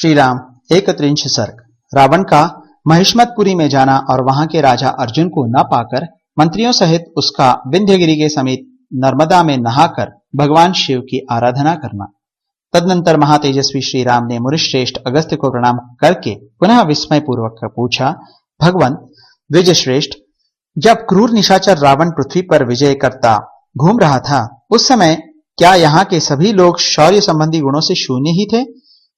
श्री राम 31 सर्ग। रावण का महिष्मतपुरी में जाना और वहां के राजा अर्जुन को न पाकर मंत्रियों सहित उसका विंध्यगिरि के समीप नर्मदा में नहाकर भगवान शिव की आराधना करना। तदनंतर महातेजस्वी श्री राम ने मुनिश्रेष्ठ अगस्त्य को प्रणाम करके पुनः विस्मय पूर्वक पूछा, भगवान द्विजश्रेष्ठ, जब क्रूर निशाचर रावण पृथ्वी पर विजय करता घूम रहा था उस समय क्या यहाँ के सभी लोग शौर्य संबंधी गुणों से शून्य ही थे?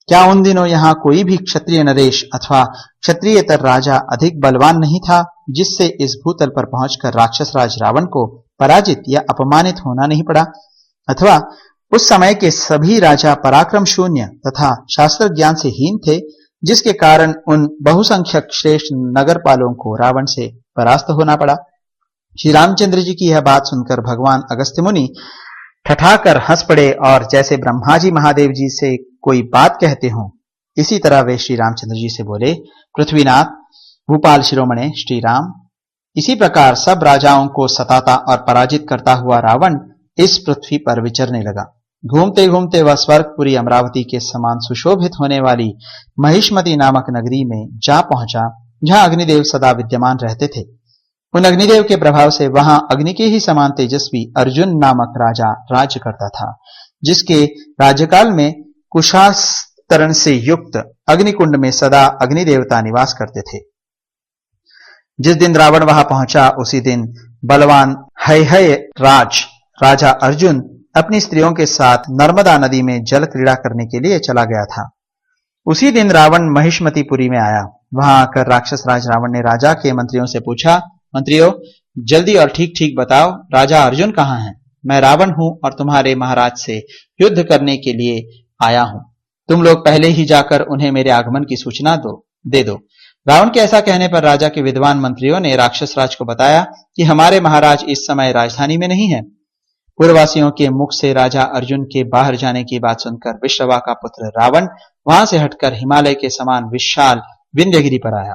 क्या उन दिनों यहाँ कोई भी क्षत्रिय नरेश अथवा क्षत्रियतर राजा अधिक बलवान नहीं था जिससे इस भूतल पर पहुंचकर राक्षस राज रावण को पराजित या अपमानित होना नहीं पड़ा? अथवा उस समय के सभी राजा पराक्रम शून्य तथा शास्त्र ज्ञान से हीन थे जिसके कारण उन बहुसंख्यक श्रेष्ठ नगरपालों को रावण से परास्त होना पड़ा? श्री रामचंद्र जी की यह बात सुनकर भगवान अगस्त्य मुनि ठठाकर हंस पड़े और जैसे ब्रह्मा जी महादेव जी से कोई बात कहते हों इसी तरह वे श्री रामचंद्र जी से बोले, पृथ्वीनाथ भूपाल शिरोमणे श्री राम, इसी प्रकार सब राजाओं को सताता और पराजित करता हुआ रावण इस पृथ्वी पर विचरने लगा। घूमते घूमते वह स्वर्गपुरी अमरावती के समान सुशोभित होने वाली महिष्मती नामक नगरी में जा पहुंचा जहां अग्निदेव सदा विद्यमान रहते थे। उन अग्निदेव के प्रभाव से वहां अग्नि के ही समान तेजस्वी अर्जुन नामक राजा राज्य करता था, जिसके राज्यकाल में कुशास्तरण से युक्त अग्निकुंड में सदा अग्नि देवता निवास करते थे। जिस दिन रावण वहां पहुंचा उसी दिन बलवान हय राज राजा अर्जुन अपनी स्त्रियों के साथ नर्मदा नदी में जल क्रीड़ा करने के लिए चला गया था। उसी दिन रावण महिष्मतीपुरी में आया। वहां आकर राक्षस राज रावण ने राजा के मंत्रियों से पूछा, मंत्रियों जल्दी और ठीक ठीक बताओ, राजा अर्जुन कहाँ हैं? मैं रावण हूं और तुम्हारे महाराज से युद्ध करने के लिए आया हूं। तुम लोग पहले ही जाकर उन्हें मेरे आगमन की सूचना दे दो। रावण के ऐसा कहने पर राजा के विद्वान मंत्रियों ने राक्षस राज को बताया कि हमारे महाराज इस समय राजधानी में नहीं है। पूर्ववासियों के मुख से राजा अर्जुन के बाहर जाने की बात सुनकर विश्रवा का पुत्र रावण वहां से हटकर हिमालय के समान विशाल विंध्यगिरि पर आया।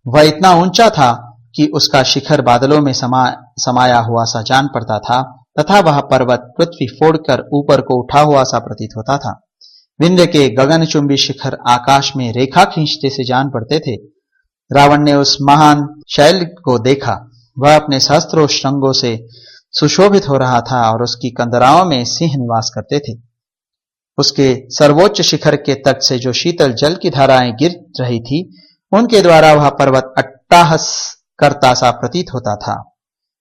वह इतना ऊंचा था कि उसका शिखर बादलों में समाया हुआ सा जान पड़ता था तथा वह पर्वत पृथ्वी फोड़कर ऊपर को उठा हुआ सा प्रतीत होता था। विंध्य के गगनचुंबी शिखर आकाश में रेखा खींचते से जान पड़ते थे। रावण ने उस महान शैल को देखा। वह अपने सहस्त्रों श्रृंगों से सुशोभित हो रहा था और उसकी कंदराओं में सिंह निवास करते थे। उसके सर्वोच्च शिखर के तट से जो शीतल जल की धाराएं गिर रही थी उनके द्वारा वह पर्वत अट्टाहस करता सा प्रतीत होता था।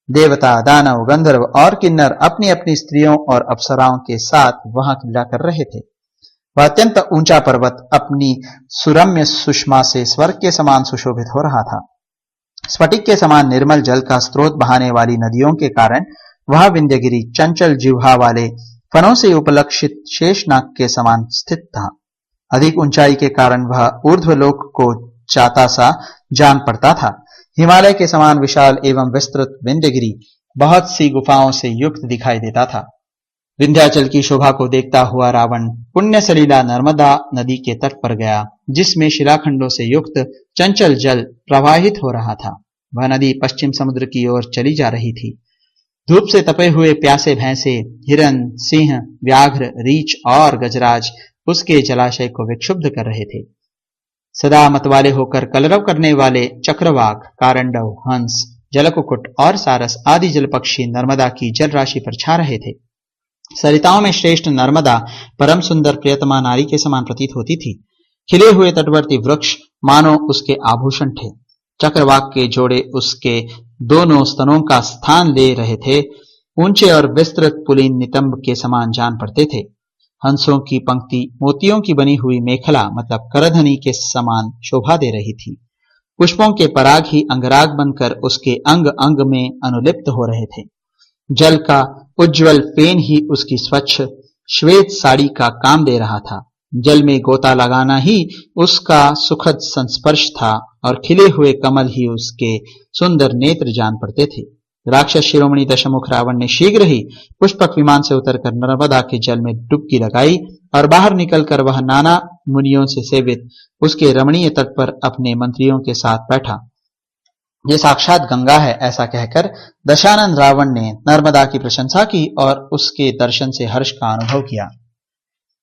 देवता, दानव, गंधर्व और किन्नर अपनी अपनी स्त्रियों और अप्सराओं के साथ वहां क्रीड़ा कर रहे थे। वह अत्यंत ऊंचा पर्वत अपनी सुरम्य सुषमा से स्वर्ग के समान सुशोभित हो रहा था। स्फटिक के समान निर्मल जल का स्रोत बहाने वाली नदियों के कारण वह विंध्यगिरि चंचल जिह्वा वाले फनों से उपलक्षित शेषनाग के समान स्थित था। अधिक ऊंचाई के कारण वह ऊर्ध्वलोक को जाता सा जान पड़ता था। हिमालय के समान विशाल एवं विस्तृत विंध्यगिरि बहुत सी गुफाओं से युक्त दिखाई देता था। विंध्याचल की शोभा को देखता हुआ रावण पुण्य सलीला नर्मदा नदी के तट पर गया, जिसमें शिलाखंडों से युक्त चंचल जल प्रवाहित हो रहा था। वह नदी पश्चिम समुद्र की ओर चली जा रही थी। धूप से तपे हुए प्यासे भैंसे, हिरन, सिंह, व्याघ्र, रीछ और गजराज उसके जलाशय को विक्षुब्ध कर रहे थे। सदा मतवाले होकर कलरव करने वाले चक्रवाक, कारंडव, हंस, जलकुकुट और सारस आदि जल पक्षी नर्मदा की जल राशि पर छा रहे थे। सरिताओं में श्रेष्ठ नर्मदा परम सुंदर प्रियतमा नारी के समान प्रतीत होती थी। खिले हुए तटवर्ती वृक्ष मानो उसके आभूषण थे। चक्रवाक के जोड़े उसके दोनों स्तनों का स्थान ले रहे थे। ऊंचे और विस्तृत पुलीन नितंब के समान जान पड़ते थे। हंसों की पंक्ति मोतियों की बनी हुई मेखला मतलब करधनी के समान शोभा दे रही थी। पुष्पों के पराग ही अंगराग बनकर उसके अंग अंग में अनुलिप्त हो रहे थे। जल का उज्जवल फेन ही उसकी स्वच्छ श्वेत साड़ी का काम दे रहा था। जल में गोता लगाना ही उसका सुखद संस्पर्श था और खिले हुए कमल ही उसके सुंदर नेत्र जान पड़ते थे। राक्षस शिरोमणि दशमुख रावण ने शीघ्र ही पुष्पक विमान से उतरकर नर्मदा के जल में डुबकी लगाई और बाहर निकलकर वह नाना मुनियों से सेवित उसके रमणीय तट पर अपने मंत्रियों के साथ बैठा। ये साक्षात गंगा है ऐसा कहकर दशानन रावण ने नर्मदा की प्रशंसा की और उसके दर्शन से हर्ष का अनुभव किया।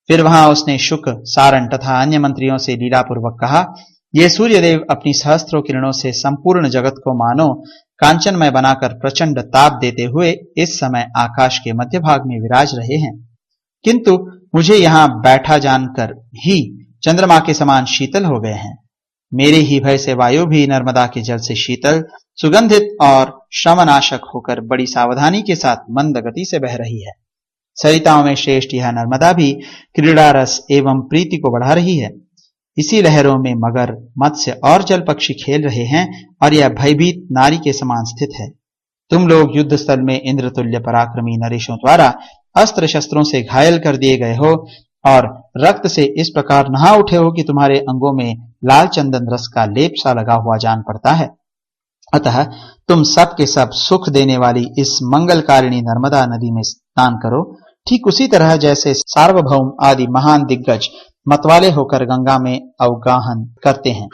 फिर वहां उसने शुक, सारण तथा अन्य मंत्रियों से लीलापूर्वक कहा, ये सूर्यदेव अपनी सहस्त्रों किरणों से संपूर्ण जगत को मानो कांचनमय बनाकर प्रचंड ताप देते हुए इस समय आकाश के मध्य भाग में विराज रहे हैं, किंतु मुझे यहां बैठा जानकर ही चंद्रमा के समान शीतल हो गए हैं। मेरे ही भय से वायु भी नर्मदा के जल से शीतल, सुगंधित और श्रमनाशक होकर बड़ी सावधानी के साथ मंद गति से बह रही है। सरिताओं में श्रेष्ठ यह नर्मदा भी क्रीड़ा रस एवं प्रीति को बढ़ा रही है। इसी लहरों में मगर, मत्स्य और जल पक्षी खेल रहे हैं और यह भयभीत नारी के समान स्थित है। तुम लोग युद्ध स्थल में इंद्रतुल्य पराक्रमी नरेशों द्वारा अस्त्र शस्त्रों से घायल कर दिए गए हो और रक्त से इस प्रकार नहा उठे हो कि तुम्हारे अंगों में लाल चंदन रस का लेप सा लगा हुआ जान पड़ता है। अतः तुम सब के सब सुख देने वाली इस मंगलकारिणी नर्मदा नदी में स्नान करो, ठीक उसी तरह जैसे सार्वभौम आदि महान दिग्गज मतवाले होकर गंगा में अवगाहन करते हैं।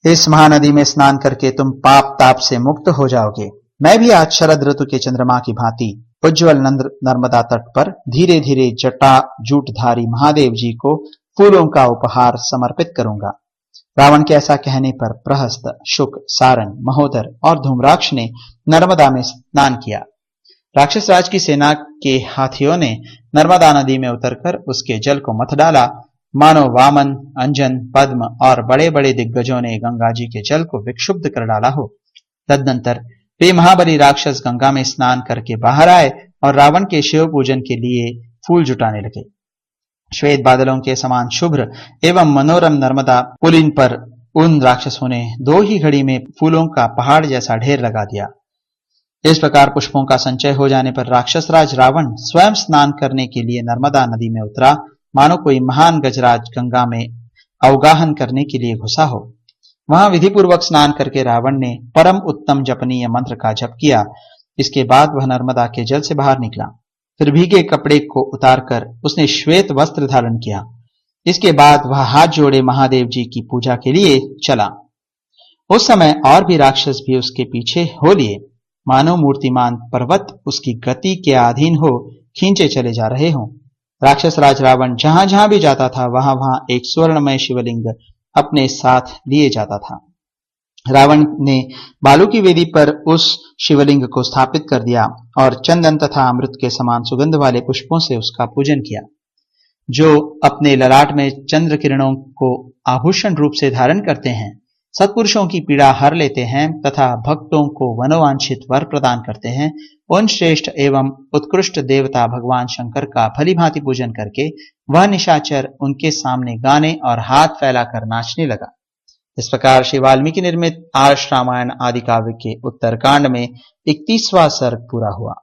इस महानदी में स्नान करके तुम पाप ताप से मुक्त हो जाओगे। मैं भी आज शरद ऋतु के चंद्रमा की भांति उज्ज्वल नर्मदा तट पर धीरे धीरे जटा जूटधारी महादेव जी को फूलों का उपहार समर्पित करूंगा। रावण के ऐसा कहने पर प्रहस्त, शुक, सारण, महोदर और धूम्राक्ष ने नर्मदा में स्नान किया। राक्षस राज की सेना के हाथियों ने नर्मदा नदी में उतरकर उसके जल को मथ डाला, मानो वामन, अंजन, पद्म और बड़े बड़े दिग्गजों ने गंगा जी के जल को विक्षुब्ध कर डाला हो। तदनंतर वे महाबली राक्षस गंगा में स्नान करके बाहर आए और रावण के शिव पूजन के लिए फूल जुटाने लगे। श्वेत बादलों के समान शुभ्र एवं मनोरम नर्मदा पुलिन पर उन राक्षसों ने 2 ही घड़ी में फूलों का पहाड़ जैसा ढेर लगा दिया। इस प्रकार पुष्पों का संचय हो जाने पर राक्षस राज रावण स्वयं स्नान करने के लिए नर्मदा नदी में उतरा, मानो कोई महान गजराज गंगा में अवगाहन करने के लिए घुसा हो। वहां विधिपूर्वक स्नान करके रावण ने परम उत्तम जपनीय मंत्र का जप किया। इसके बाद वह नर्मदा के जल से बाहर निकला। फिर भीगे कपड़े को उतारकर उसने श्वेत वस्त्र धारण किया। इसके बाद वह हाथ जोड़े महादेव जी की पूजा के लिए चला। उस समय और भी राक्षस भी उसके पीछे हो लिए, मानो मूर्तिमान पर्वत उसकी गति के अधीन हो खींचे चले जा रहे हों। राक्षस राज रावण जहां जहां भी जाता था वहां वहां एक स्वर्णमय शिवलिंग अपने साथ लिए जाता था। रावण ने बालू की वेदी पर उस शिवलिंग को स्थापित कर दिया और चंदन तथा अमृत के समान सुगंध वाले पुष्पों से उसका पूजन किया। जो अपने ललाट में चंद्र किरणों को आभूषण रूप से धारण करते हैं, सत्पुरुषों की पीड़ा हर लेते हैं तथा भक्तों को मनोवांछित वर प्रदान करते हैं, उन श्रेष्ठ एवं उत्कृष्ट देवता भगवान शंकर का भलीभांति पूजन करके वह निशाचर उनके सामने गाने और हाथ फैलाकर नाचने लगा। इस प्रकार श्री वाल्मीकि निर्मित आर्ष रामायण आदि काव्य के उत्तरकांड में 31वां सर्ग पूरा हुआ।